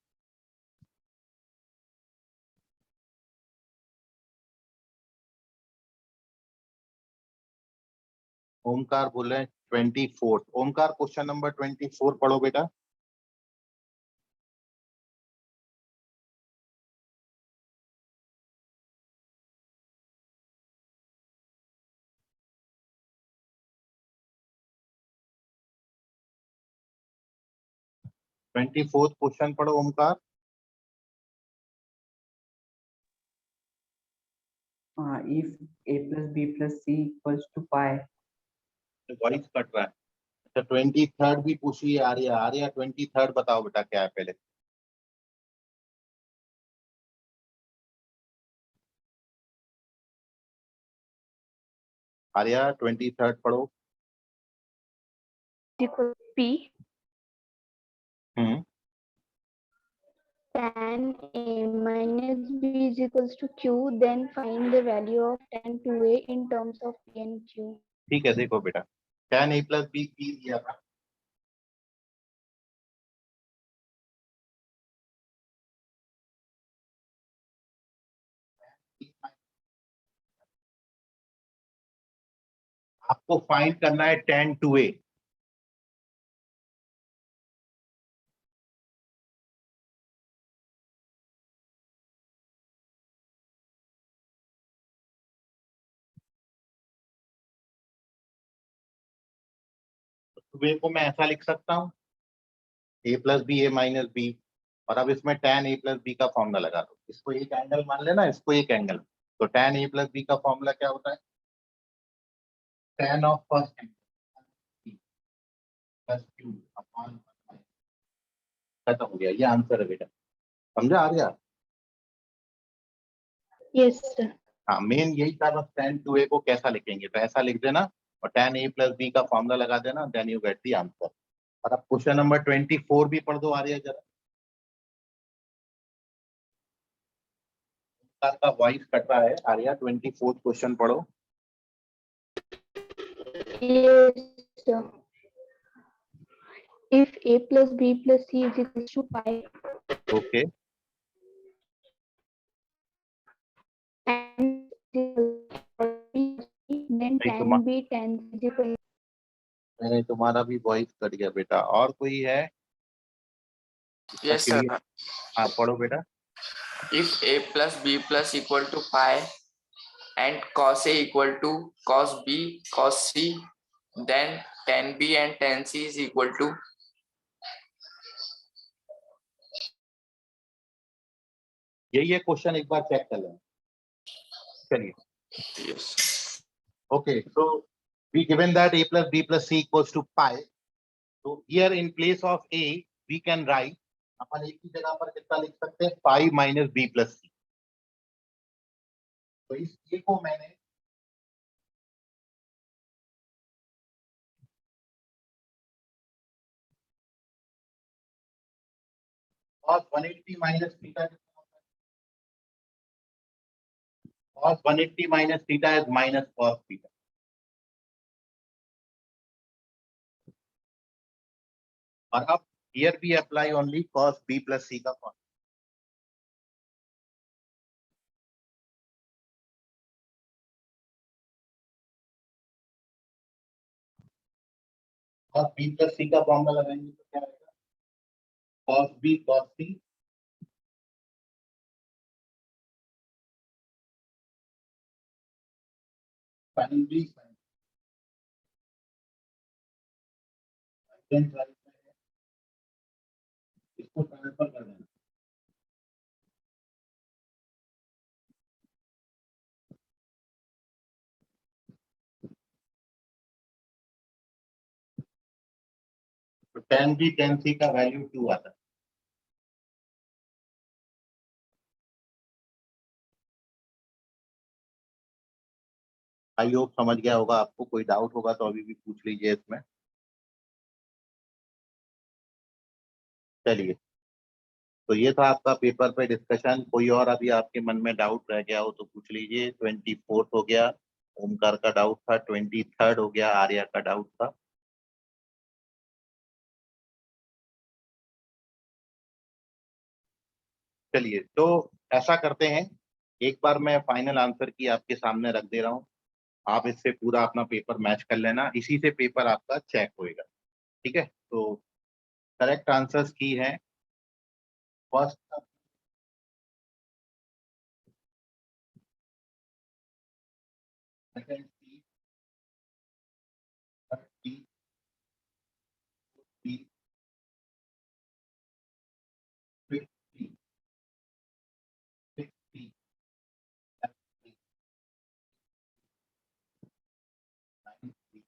Omkar बोले 24। ओमकार क्वेश्चन नंबर 24 पढ़ो बेटा। ट्वेंटी फोर्थ क्वेश्चन पढ़ो Omkar. if a plus b plus c equals to pi, voice cut रहा है। अच्छा 23rd भी पूछिए आर्या। आर्या 23rd बताओ बेटा क्या है पहले। आर्या 23rd पढ़ो। equal P tan A minus B is equals to Q, then find the value of tan 2A in terms of P and Q. ठीक है, देखो बेटा, tan A plus B P दिया था, आपको फाइंड करना है tan 2A। टू ए को मैं ऐसा लिख सकता हूँ, ए plus B A minus B, और अब इसमें tan ए प्लस बी का फॉर्मूला लगा दो। इसको एक एंगल मान लेना, इसको एक एंगल, तो tan ए प्लस बी का फॉर्मूला क्या होता है, tan of first angle plus Q upon, खत्म हो गया, ये आंसर है बेटा, समझा आ गया। Yes, sir. हाँ, मेन यही था, बस tan 2a को कैसा लिखेंगे, तो ऐसा लिख देना और tan a प्लस बी का फॉर्मूला लगा देना, then you get the answer. और अब क्वेश्चन नंबर 24 भी पढ़ दो आर्या जरा, आपका वॉइस कट रहा है आर्या, 24 क्वेश्चन पढ़ो। Yes, sir. If A plus B plus C is equals to pi okay, and then tan B tan C is equal. नहीं तुम्हारा भी वॉइस कट गया बेटा, और कोई है? Yes, sir. हाँ पढ़ो बेटा। If A plus B plus equal to pi and cos A equal to cos B cos C, then tan B and tan C is equal to यही है क्वेश्चन, एक बार चेक कर लेना। चलिए, yes. okay, so we given that a plus b plus c equals to pi, so here in place of a we can write, अपन एक ही जगह पर कितना लिख सकते हैं, pi minus b plus c। तो इस a को मैंने cos 180 minus theta, cos 180 minus theta is minus cos theta, और अब here we apply only cos b plus c का formula. cos b plus c का फॉर्मूला लगाएंगे तो क्या आएगा, cos b cos c sin b sin, इसको transfer कर देना, तो tan b tan c का वैल्यू 2 आता है। आई होप समझ गया होगा, आपको कोई डाउट होगा तो अभी भी पूछ लीजिए इसमें। चलिए, तो ये था आपका पेपर पे डिस्कशन, कोई और अभी आपके मन में डाउट रह गया हो तो पूछ लीजिए। 24 हो गया, ओमकार का डाउट था, 23 हो गया, आर्या का डाउट था। चलिए, तो ऐसा करते हैं, एक बार मैं फाइनल आंसर की आपके सामने रख दे रहा हूँ, आप इससे पूरा अपना पेपर मैच कर लेना, इसी से पेपर आपका चेक होएगा। ठीक है, तो करेक्ट आंसर्स की है, first second C, third C, C, fifth C, sixth C, seventh C, ninth C,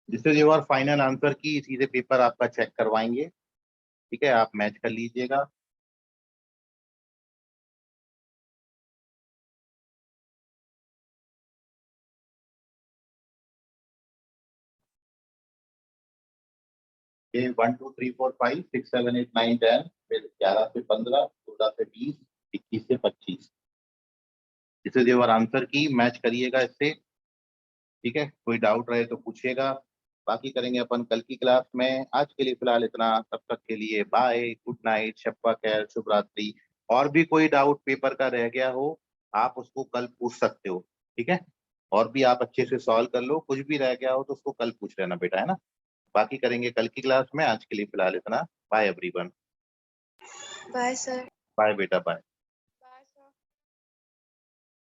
this is your final answer की, सीधे पेपर आपका चेक करवाएंगे, ठीक है, आप मैच कर लीजिएगा। ये 1 2 3 4 5 6 7 8 9 10, फिर 11 से 15, 14 से 20, 21 से 25। दिस इज योर आंसर की, मैच करिएगा इससे, ठीक है। कोई डाउट रहे तो पूछिएगा, बाकी करेंगे अपन कल की क्लास में। आज के लिए फिलहाल इतना, तब तक के लिए बाय, गुड नाइट, शब्बा खैर, शुभ रात्रि। और भी कोई डाउट पेपर का रह गया हो आप उसको कल पूछ सकते हो, ठीक है, और भी आप अच्छे से सॉल्व कर लो, कुछ भी रह गया हो तो उसको कल पूछ लेना बेटा, है ना। बाकी करेंगे कल की क्लास में, आज के लिए फिलहाल इतना, bye everyone, bye sir. Bye बेटा, बाय।